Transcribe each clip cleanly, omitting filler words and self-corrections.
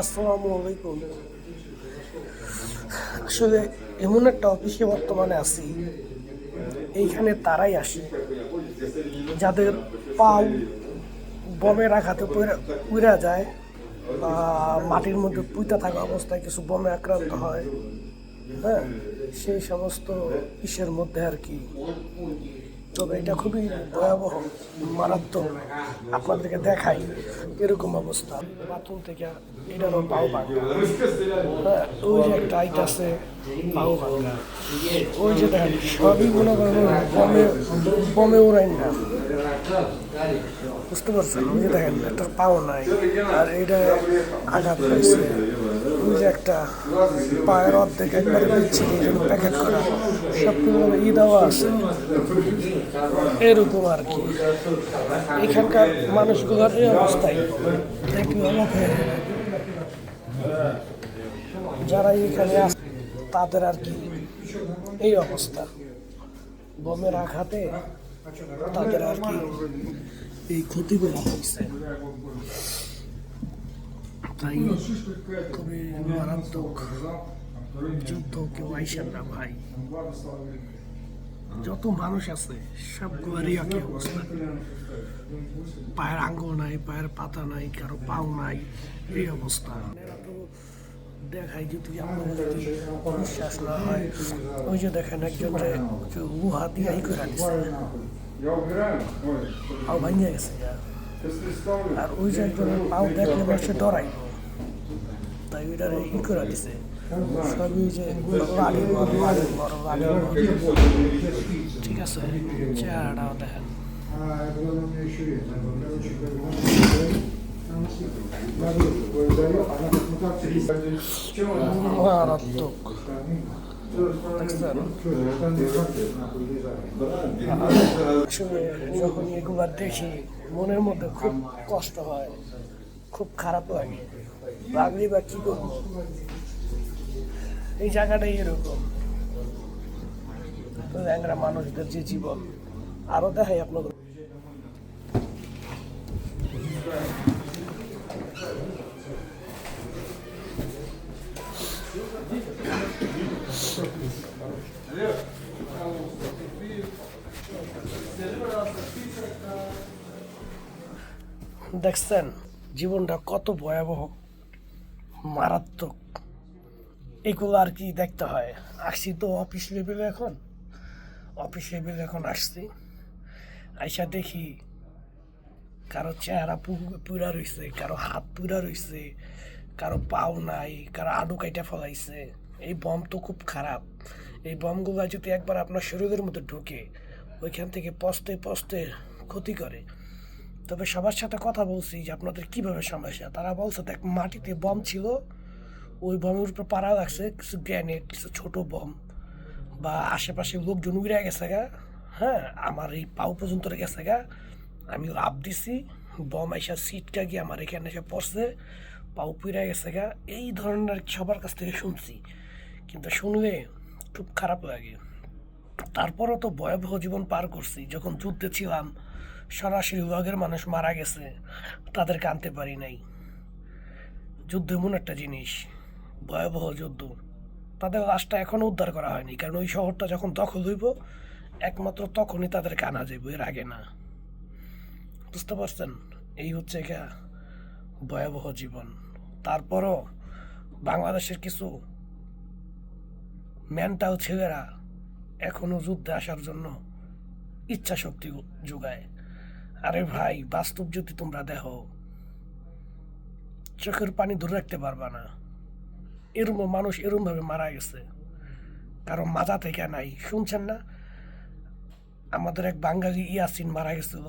আসসালামু আলাইকুম। আসলে এমন একটা অফিসে বর্তমানে আছি, এইখানে তারাই আসে যাদের পাও বমের আঘাতে উড়া যায় বা মাটির মধ্যে পুঁতা থাকা অবস্থায় কিছু বমে আক্রান্ত হয়। হ্যাঁ, সেই সমস্ত ইসের মধ্যে আর কি। তবে এটা খুবই ভয়াবহ, মারাত্মক। আপনাদেরকে দেখাই এরকম অবস্থা। বাথরুম থেকে এটারও পাও ভাঙা। হ্যাঁ, ওই যে একটা আইট আছে, পাও ভাঙা। ওই যে দেখেন, সবই মনে করেন বমে বমে উড়াই না, বুঝতে পারছেন? ওই যে দেখেন, একটা পাও নাই, আর এইটা আঘাত পাইছে। ওই যে একটা পায়ের অর্ধেক একবারে বিচ্ছিন্ন, এই জন্য প্যাকেট করা, সব কিছু দেওয়া আছে। এরকম আর কি এখানকার মানুষগুলোর এই অবস্থায় দেখলে অবাক হয়ে যাবে। যারা এখানে আছে তাদের আর কি এই অবস্থা, বোমের আঘাতে তাদের আর কি এই ক্ষতিগুলো হয়েছে। তাই খুবই মারাত্মক যুদ্ধ। কেউ আইসেন না ভাই, যত মানুষ আছে সবগুলোরই একই অবস্থা। পায়ের আঙ্গুল নাই, পায়ের পাতা নাই, কারো পাও নাই, এই অবস্থা। দেখাই যদি আপনাদের যদি বিশ্বাস না হয়, ওই যে দেখেন একজন উহা দিয়ে করে দিচ্ছে, পাও ভাঙিয়ে গেছে। আর ওই যে একজনের পাও দেখলে মানুষ ডরাই, তাই ওইটারে করে দিছে। সবই যে ঠিক আছে, চেহারাটাও দেখেন। মারাত্মক, দেখছেন? আসলে যখন এগুলা দেখি মনের মধ্যে খুব কষ্ট হয়, খুব খারাপ লাগে। লাগলে বা কি করবো, এই জায়গাটাই এরকম। ল্যাংরা মানুষদের যে জীবন। আরো দেখাই আপনাদের। দেখছেন জীবনটা কত ভয়াবহ, মারাত্মক। এগুলো আর কি দেখতে হয়। আসছি তো অফিস লেভেলে, এখন আসছি, আইসা দেখি কারো চেহারা পুরা রয়েছে, কারো হাত পুরা রয়েছে, কারো পাও নাই, কারো আডু কাইটা ফলাইছে। এই বম তো খুব খারাপ। এই বমগুলো যদি একবার আপনার শরীরের মধ্যে ঢুকে, ওইখান থেকে পচতে পচতে ক্ষতি করে। তবে সবার সাথে কথা বলছি যে আপনাদের কীভাবে সমস্যা, তারা বলছে দেখ, মাটিতে বম ছিল, ওই বমের উপর পাড়া লাগছে কিছু গ্রেনেড, কিছু ছোট বম, বা আশেপাশে লোকজন উড়ে গেছে গা। হ্যাঁ, আমার এই পাও পর্যন্ত গেছে গা, আমি লাভ দিছি, বম আইসা সিটটা গিয়ে আমার এখানে এসে পড়ছে, পাও পুড়ে গেছে গা। এই ধরনের সবার কাছ থেকে শুনছি, কিন্তু শুনলে খুব খারাপ লাগে। তারপরও তো ভয়াবহ জীবন পার করছি। যখন যুদ্ধে ছিলাম, সরাসরি লগের মানুষ মারা গেছে, তাদেরকে আনতে পারি নাই। যুদ্ধ এমন একটা জিনিস, ভয়াবহ যুদ্ধ। তাদের লাশটা এখনও উদ্ধার করা হয়নি, কারণ ওই শহরটা যখন দখল হইব একমাত্র তখনই তাদেরকে আনা যাইব, এর আগে না। বুঝতে পারছেন? এই হচ্ছে ভয়াবহ জীবন। তারপরও বাংলাদেশের কিছু মেন্টাল ছেলেরা এখনো যুদ্ধে আসার জন্য ইচ্ছা শক্তি যোগায়। আরে ভাই, বাস্তব যদি তোমরা দেখো, চোখের পানি ধরে রাখতে পারবা না। এরম মানুষ এরম ভাবে মারা গেছে, কারণ মাজা থেকে নাই। শুনছেন না, আমাদের এক বাঙালি ইয়াসিন মারা গেছিল।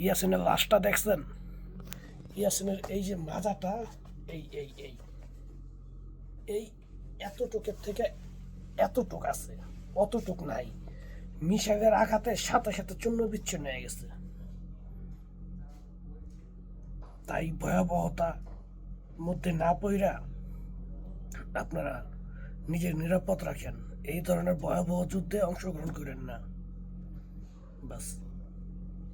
ইয়াসিনের লাশটা দেখছেন? ইয়াসিনের এই যে মাজাটা, এই এই এই এই এতটুকের থেকে এতটুক আছে, অতটুক নাই। মিশাইলের আঘাতে সাথে সাথে চূর্ণ বিচ্ছিন্ন হয়ে গেছে। তাই ভয়াবহতা মধ্যে না পইরা আপনারা নিজের নিরাপদ রাখেন, এই ধরনের ভয়াবহ যুদ্ধে অংশগ্রহণ করেন না। বাস।